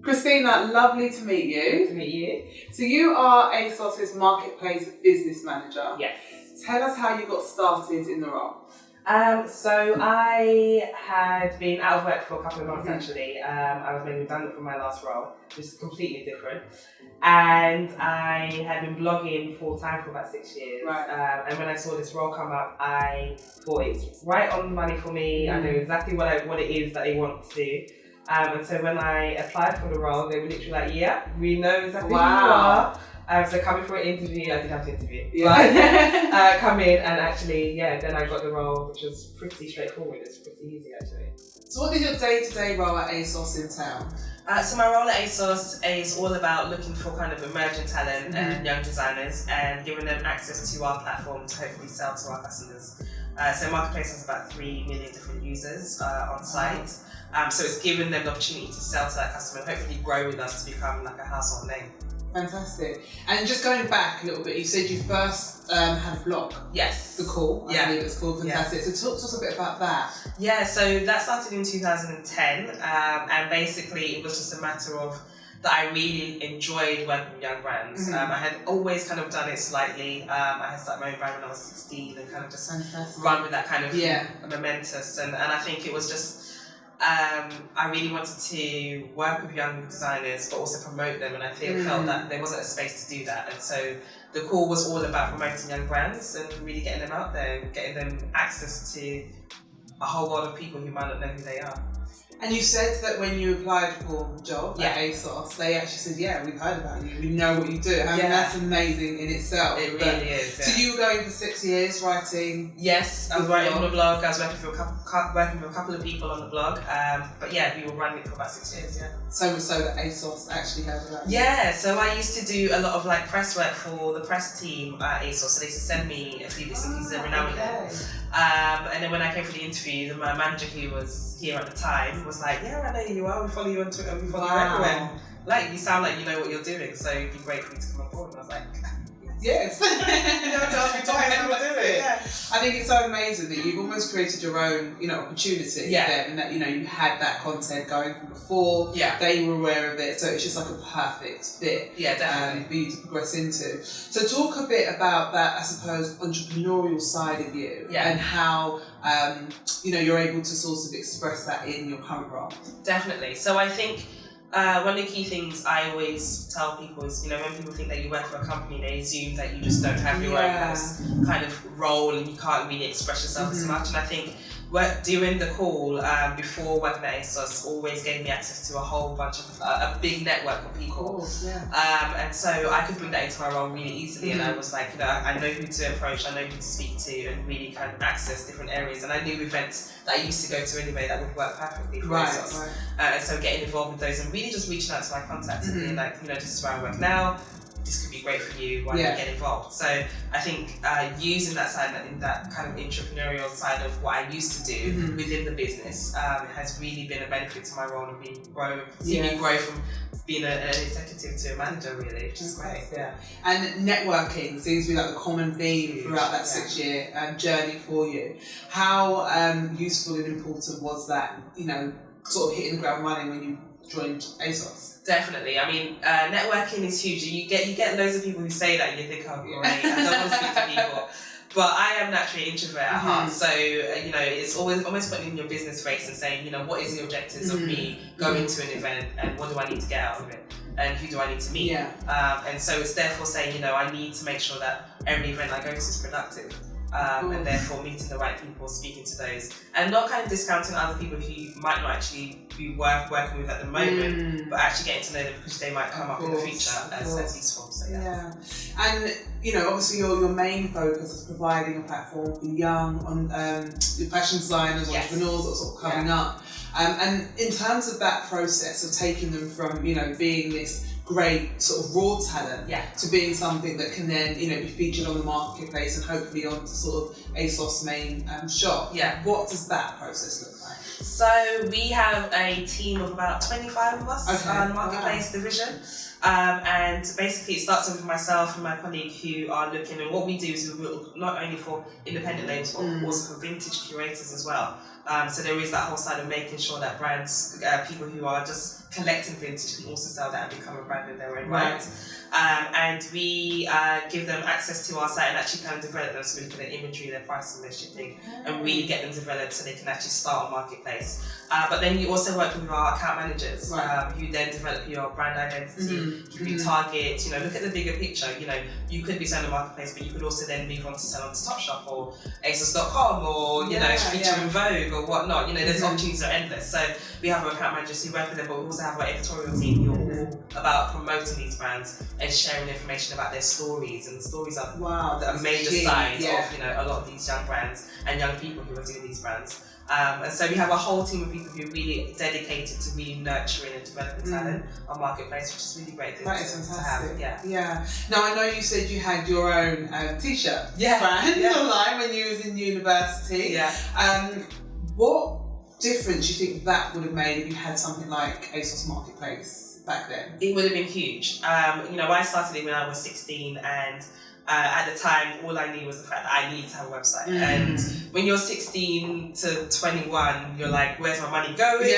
Christina, lovely to meet you. Good to meet you. So you are ASOS's Marketplace Business Manager. Yes. Tell us how you got started in the role. So I had been out of work for a couple of months actually. I was made redundant from my last role, which is completely different. And I had been blogging full time for about 6 years. Right. And when I saw this role come up, I thought it's right on the money for me. I know exactly what it is that they want to do. And so when I applied for the role, they were literally like, yeah, we know exactly who you are. So coming for an interview, I didn't have to interview. Yeah. But come in and actually, then I got the role, which was pretty straightforward. It's pretty easy actually. So what did your day-to-day role at ASOS entail? So my role at ASOS is all about looking for kind of emerging talent and young designers and giving them access to our platform to hopefully sell to our customers. So Marketplace has about 3 million different users on site. So it's giving them the opportunity to sell to that customer and hopefully grow with us to become like a household name. Fantastic. And just going back a little bit, you said you first had a blog. Yes. The Call, I believe it's called. Fantastic. Yeah. So talk to us a bit about that. Yeah, so that started in 2010, and basically it was just a matter of that I really enjoyed working with young brands. I had always kind of done it slightly. I had started my own brand when I was 16 and kind of just run with that kind of momentous, and I think it was just I really wanted to work with young designers but also promote them, and I felt that there wasn't a space to do that, and so the call was all about promoting young brands and really getting them out there, getting them access to a whole world of people who might not know who they are. And you said that when you applied for the job at ASOS, they actually said, yeah, we've heard about you, we know what you do. I mean, that's amazing in itself. It really is. So you were going for 6 years writing? Yes, I was writing on the blog. I was working for a couple of people on the blog. But yeah, we were running it for about 6 years, So much so that ASOS actually heard about you? Yeah, so I used to do a lot of like press work for the press team at ASOS. So they used to send me a few bits and pieces every now and then. And then when I came for the interview, my manager who was here at the time was like, yeah, I know who you are, we follow you on Twitter, we follow you everywhere. Like, you sound like you know what you're doing, so it'd be great for you to come on board. And I was like, yes. You don't ask me twice, I will do it. I think it's so amazing that you've almost created your own, opportunity there, and that, you had that content going from before, they were aware of it, so it's just like a perfect fit for you to progress into. So talk a bit about that, I suppose, entrepreneurial side of you and how, you're able to sort of express that in your current role. Definitely. So I think one of the key things I always tell people is, when people think that you work for a company, they assume that you just don't have your own kind of role and you can't really express yourself as much. And I think doing the call before working at ASOS always gave me access to a whole bunch of a big network of people. And so I could bring that into my role really easily. And I was like, I know who to approach, I know who to speak to, and really kind of access different areas. And I knew events that I used to go to anyway that would work perfectly for ASOS. And so getting involved with those and really just reaching out to my contacts and being like, this is where I work now. This could be great for you, why don't you get involved? So I think using that side, that kind of entrepreneurial side of what I used to do within the business has really been a benefit to my role and seeing me grow from being an executive to a manager, really, which is great. And networking seems to be like the common theme throughout that 6 year journey for you. How useful and important was that, sort of hitting the ground running when you joined ASOS? Definitely. I mean, networking is huge. You get loads of people who say that and you think, oh great, I don't want to speak to people. But I am naturally an introvert at heart, so it's always almost putting in your business face and saying, what is the objectives of me going to an event and what do I need to get out of it and who do I need to meet? And so it's therefore saying, I need to make sure that every event I go to is productive. And therefore meeting the right people, speaking to those, and not kind of discounting other people who you might not actually be worth working with at the moment, but actually getting to know them because they might come up in the future as useful. So and obviously your main focus is providing a platform for young fashion designers, entrepreneurs that are sort of coming up. And in terms of that process of taking them from being this great sort of raw talent to being something that can then be featured on the marketplace and hopefully onto sort of ASOS main shop. What does that process look like? So we have a team of about 25 of us on the marketplace division. And basically it starts with myself and my colleague who are looking, and what we do is we look not only for independent labels but also for vintage curators as well. So there is that whole side of making sure that brands, people who are just collecting vintage can also sell that and become a brand in their own right. And we give them access to our site and actually kind of develop them, so we look at their inventory, their pricing, their shipping, and really get them developed so they can actually start a marketplace. But then you also work with our account managers, who then develop your brand identity, give you targets, look at the bigger picture. You could be selling a marketplace, but you could also then move on to sell on to Topshop or ASOS.com or, feature in Vogue or whatnot. There's opportunities are endless. So we have our account managers who work with them, but we also have our editorial team who are all about promoting these brands and sharing information about their stories. And stories are a major side of, a lot of these young brands and young people who are doing these brands. And so we have a whole team of people who are really dedicated to really nurturing and developing talent on Marketplace, which is really great. That is fantastic. To have. Now I know you said you had your own t-shirt brand online when you was in university. What difference do you think that would have made if you had something like ASOS Marketplace back then? It would have been huge. I started it when I was 16, and at the time, all I knew was the fact that I needed to have a website. And when you're 16 to 21, you're like, where's my money going?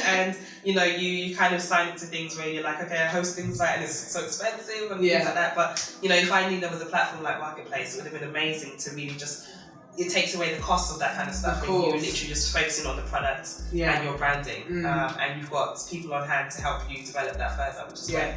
And you kind of sign into things where you're like, okay, a hosting site and it's so expensive and things like that. But if I knew there was a platform like Marketplace, it would have been amazing to really just. It takes away the cost of that kind of stuff, and you're literally just focusing on the product and your branding, and you've got people on hand to help you develop that further, which is great.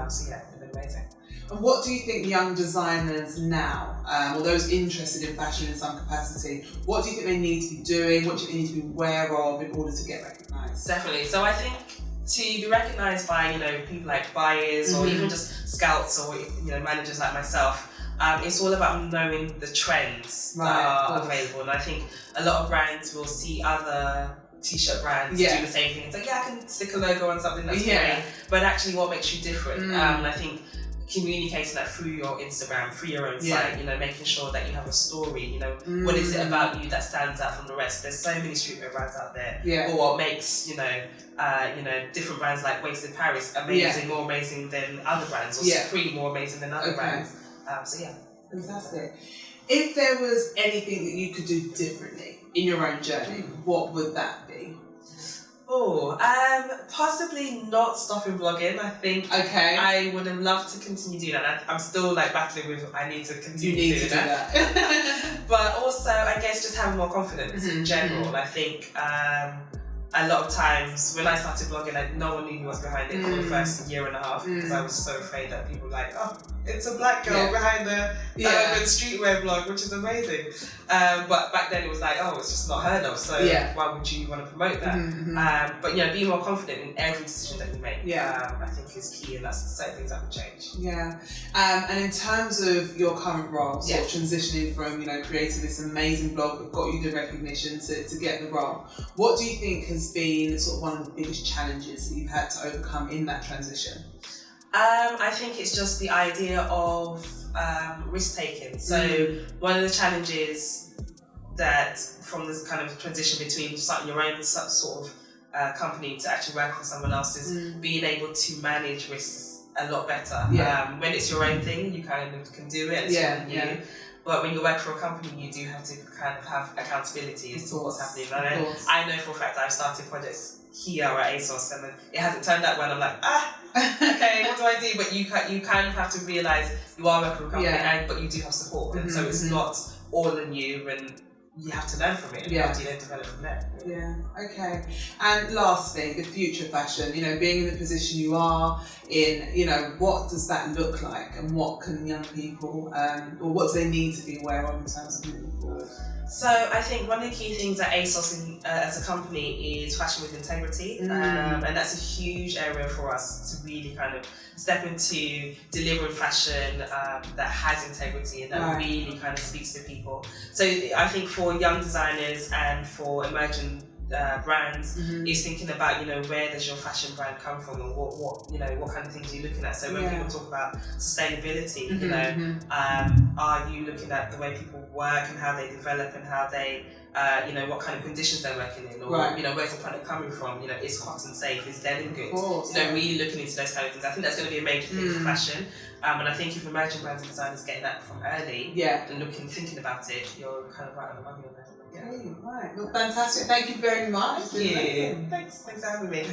It's been amazing. And what do you think young designers now, or those interested in fashion in some capacity, what do you think they need to be doing? What do you think they need to be aware of in order to get recognised? Definitely. So I think to be recognised by people like buyers or even just scouts or managers like myself. It's all about knowing the trends that are available, and I think a lot of brands will see other t-shirt brands do the same thing. It's like, I can stick a logo on something, that's great, but actually what makes you different? I think communicating that through your Instagram, through your own site, making sure that you have a story, what is it about you that stands out from the rest? There's so many streetwear brands out there, or what makes, different brands like Wasted Paris amazing, more amazing than other brands, or Supreme more amazing than other brands. Fantastic. If there was anything that you could do differently in your own journey, what would that be? Possibly not stopping vlogging. I think I would have loved to continue doing that. I'm still battling with I need to continue doing that. But also, I guess just having more confidence in general. I think a lot of times when I started vlogging, no one knew who was behind it for the first year and a half, because I was so afraid that people were like, oh, it's a black girl behind the urban streetwear blog, which is amazing. But back then it was like, oh, it's just not heard of, so why would you want to promote that? But being more confident in every decision that you make, I think is key, and that's the certain things that would change. And in terms of your current role, sort of transitioning from creating this amazing blog that got you the recognition to get the role, what do you think has been sort of one of the biggest challenges that you've had to overcome in that transition? I think it's just the idea of risk taking. So one of the challenges that from this kind of transition between starting your own sort of company to actually work for someone else is being able to manage risks a lot better. When it's your own thing, you kind of can do it, it's something new. But when you work for a company, you do have to kind of have accountability as to what's happening. And I know for a fact I've started projects here at ASOS, and it hasn't turned out well. I'm like, okay, what do I do? But you kind of have to realise you are working for a company, but you do have support, and so it's not all on you, and you have to learn from it, and you have to develop from there. Okay. And lastly, the future of fashion, being in the position you are in, what does that look like, and what can young people, or what do they need to be aware of in terms of moving forward? So I think one of the key things at ASOS as a company is fashion with integrity, and that's a huge area for us to really kind of step into delivering fashion that has integrity and that really kind of speaks to people. So I think for young designers and for emerging brands is thinking about where does your fashion brand come from, and what kind of things are you looking at. So when people talk about sustainability, are you looking at the way people work and how they develop and how they what kind of conditions they're working in, or where's the product coming from, is cotton safe, is denim good, really looking into those kind of things. I think that's going to be a major thing for fashion, and I think if emerging brands and designers getting that from early and thinking about it, you're kind of right on the money on that. Okay, right. Well, fantastic. Thank you very much. Thank you. Thanks for having me.